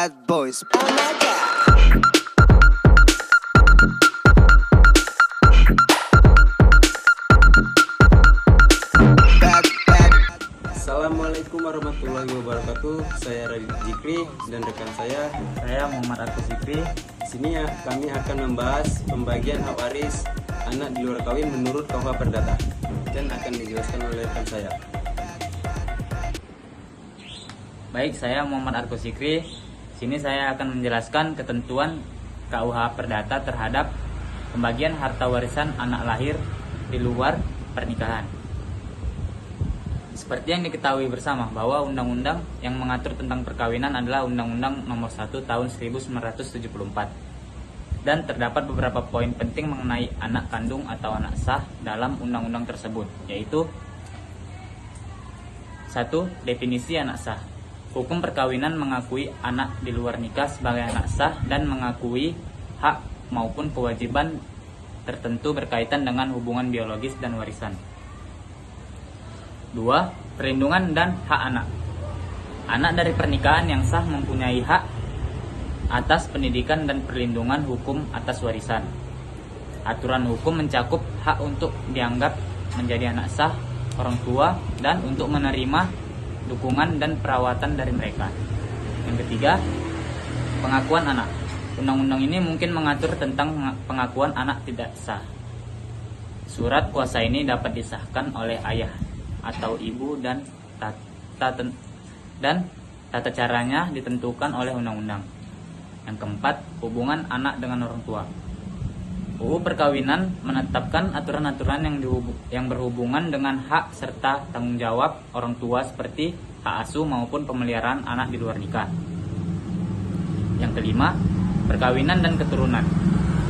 Bad boys. Oh my god. Bad. Assalamualaikum warahmatullahi wabarakatuh. Saya Radit Zikri dan rekan saya Muhammad Arko Zikri. di sini kami akan membahas pembagian hak waris anak di luar kawin menurut KUH Perdata dan akan dijelaskan oleh rekan saya. Baik, saya Muhammad Arko Zikri. Sini saya akan menjelaskan ketentuan KUH Perdata terhadap pembagian harta warisan anak lahir di luar pernikahan. Seperti yang diketahui bersama bahwa undang-undang yang mengatur tentang perkawinan adalah Undang-Undang Nomor 1 Tahun 1974. Dan terdapat beberapa poin penting mengenai anak kandung atau anak sah dalam undang-undang tersebut, yaitu 1. Definisi anak sah. Hukum perkawinan mengakui anak di luar nikah sebagai anak sah dan mengakui hak maupun kewajiban tertentu berkaitan dengan hubungan biologis dan warisan. 2. Perlindungan dan hak anak. Anak dari pernikahan yang sah mempunyai hak atas pendidikan dan perlindungan hukum atas warisan. Aturan hukum mencakup hak untuk dianggap menjadi anak sah orang tua dan untuk menerima dukungan dan perawatan dari mereka. Yang ketiga, pengakuan anak. Undang-undang ini mungkin mengatur tentang pengakuan anak tidak sah. Surat kuasa ini dapat disahkan oleh ayah atau ibu dan tata caranya ditentukan oleh undang-undang. Yang keempat, hubungan anak dengan orang tua. UU Perkawinan menetapkan aturan-aturan yang berhubungan dengan hak serta tanggung jawab orang tua seperti hak asuh maupun pemeliharaan anak di luar nikah. Yang kelima, perkawinan dan keturunan.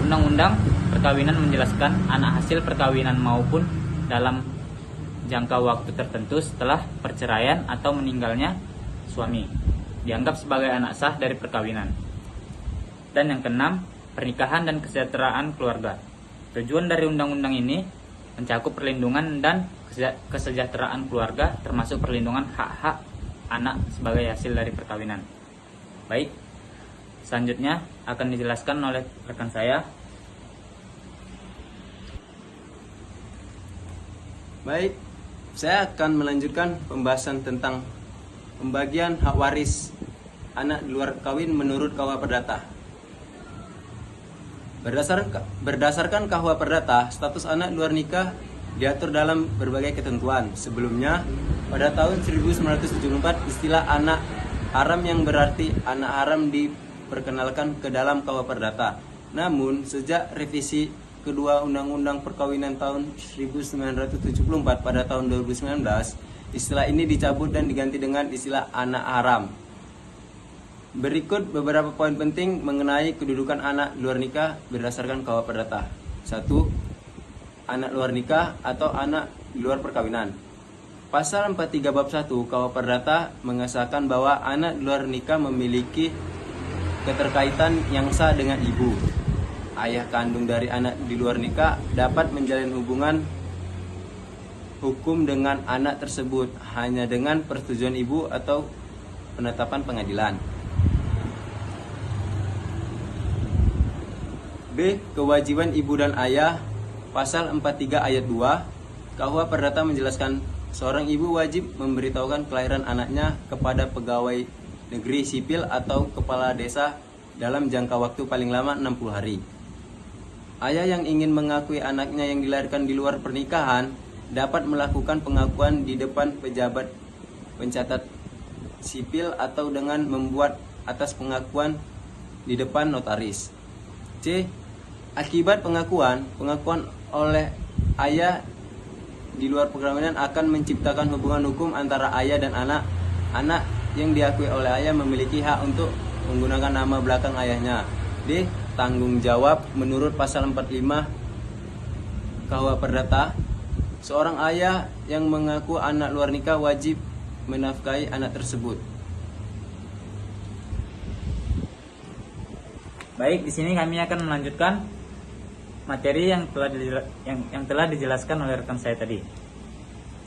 Undang-undang Perkawinan menjelaskan anak hasil perkawinan maupun dalam jangka waktu tertentu setelah perceraian atau meninggalnya suami dianggap sebagai anak sah dari perkawinan. Dan yang keenam, pernikahan dan kesejahteraan keluarga. Tujuan dari undang-undang ini mencakup perlindungan dan kesejahteraan keluarga, termasuk perlindungan hak-hak anak sebagai hasil dari perkawinan. Baik, selanjutnya akan dijelaskan oleh rekan saya. Baik, saya akan melanjutkan pembahasan tentang pembagian hak waris anak di luar kawin menurut KUH Perdata. Berdasarkan KUH Perdata, status anak di luar nikah diatur dalam berbagai ketentuan. Sebelumnya, pada tahun 1974, istilah anak haram yang berarti anak haram diperkenalkan ke dalam KUH Perdata. Namun, sejak revisi kedua Undang-Undang Perkawinan tahun 1974 pada tahun 2019, istilah ini dicabut dan diganti dengan istilah anak haram. Berikut beberapa poin penting mengenai kedudukan anak luar nikah berdasarkan KUH Perdata. 1. Anak luar nikah atau anak di luar perkawinan. Pasal 43 bab 1 KUH Perdata mengesahkan bahwa anak di luar nikah memiliki keterkaitan yang sah dengan ibu. Ayah kandung dari anak di luar nikah dapat menjalin hubungan hukum dengan anak tersebut hanya dengan persetujuan ibu atau penetapan pengadilan. B. Kewajiban ibu dan ayah. Pasal 43 ayat 2 KUH Perdata menjelaskan seorang ibu wajib memberitahukan kelahiran anaknya kepada pegawai negeri sipil atau kepala desa dalam jangka waktu paling lama 60 hari. Ayah yang ingin mengakui anaknya yang dilahirkan di luar pernikahan dapat melakukan pengakuan di depan pejabat pencatat sipil atau dengan membuat atas pengakuan di depan notaris. C. Akibat pengakuan oleh ayah di luar perkawinan akan menciptakan hubungan hukum antara ayah dan anak. Anak yang diakui oleh ayah memiliki hak untuk menggunakan nama belakang ayahnya. D. Tanggung jawab menurut pasal 45 KUH Perdata. Seorang ayah yang mengaku anak luar nikah wajib menafkahi anak tersebut. Baik, di sini kami akan melanjutkan materi yang telah dijelaskan oleh rekan saya tadi.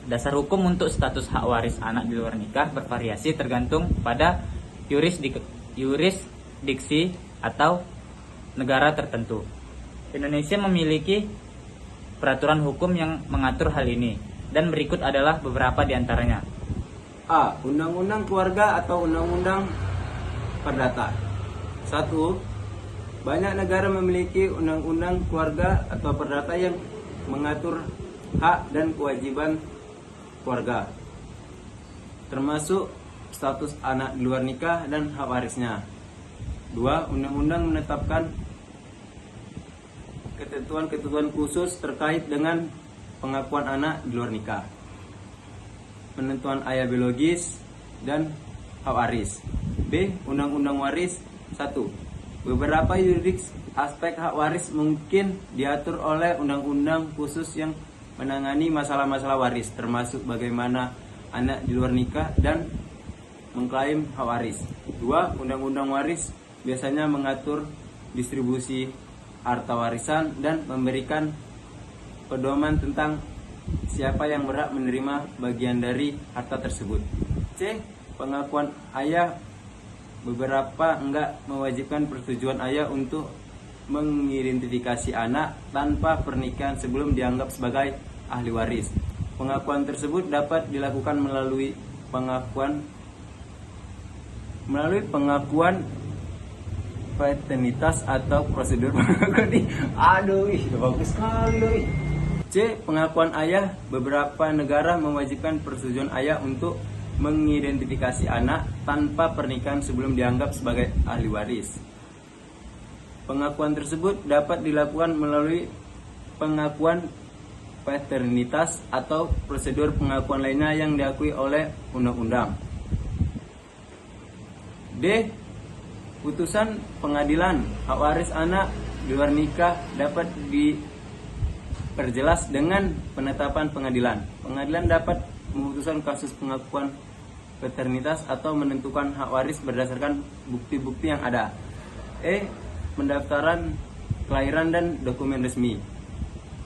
Dasar hukum untuk status hak waris anak di luar nikah bervariasi tergantung pada yurisdiksi atau negara tertentu. Indonesia memiliki peraturan hukum yang mengatur hal ini, dan berikut adalah beberapa di antaranya. A. Undang-undang keluarga atau undang-undang perdata. 1. Banyak negara memiliki undang-undang keluarga atau perdata yang mengatur hak dan kewajiban keluarga, termasuk status anak di luar nikah dan hak warisnya. 2. Undang-undang menetapkan ketentuan-ketentuan khusus terkait dengan pengakuan anak di luar nikah, penentuan ayah biologis, dan hak waris. B. Undang-undang waris. 1. Beberapa yurisdiksi aspek hak waris mungkin diatur oleh undang-undang khusus yang menangani masalah-masalah waris, termasuk bagaimana anak di luar nikah dan mengklaim hak waris. 2. Undang-undang waris biasanya mengatur distribusi harta warisan dan memberikan pedoman tentang siapa yang berhak menerima bagian dari harta tersebut. C. Pengakuan ayah. Beberapa enggak mewajibkan persetujuan ayah untuk mengidentifikasi anak tanpa pernikahan sebelum dianggap sebagai ahli waris. Pengakuan tersebut dapat dilakukan melalui pengakuan paternitas atau prosedur pengakuan. Bagus sekali loh. C. Pengakuan ayah. Beberapa negara mewajibkan persetujuan ayah untuk mengidentifikasi anak tanpa pernikahan sebelum dianggap sebagai ahli waris. Pengakuan tersebut dapat dilakukan melalui pengakuan paternitas atau prosedur pengakuan lainnya yang diakui oleh undang-undang. D. Putusan pengadilan hak waris anak di luar nikah dapat diperjelas dengan penetapan pengadilan. Pengadilan dapat memutuskan kasus pengakuan paternitas atau menentukan hak waris berdasarkan bukti-bukti yang ada. E. Pendaftaran kelahiran dan dokumen resmi.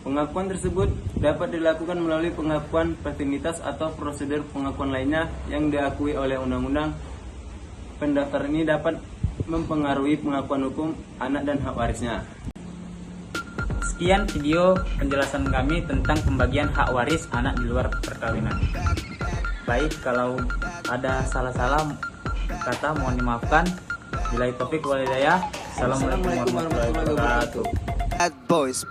Pengakuan tersebut dapat dilakukan melalui pengakuan paternitas atau prosedur pengakuan lainnya yang diakui oleh undang-undang. Pendaftaran ini dapat mempengaruhi pengakuan hukum anak dan hak warisnya. Sekian video penjelasan kami tentang pembagian hak waris anak di luar perkawinan. Baik, kalau ada salah-salah kata mohon dimaafkan. Bila taufiq wal hidayah. Assalamualaikum warahmatullahi wabarakatuh. Bad boys.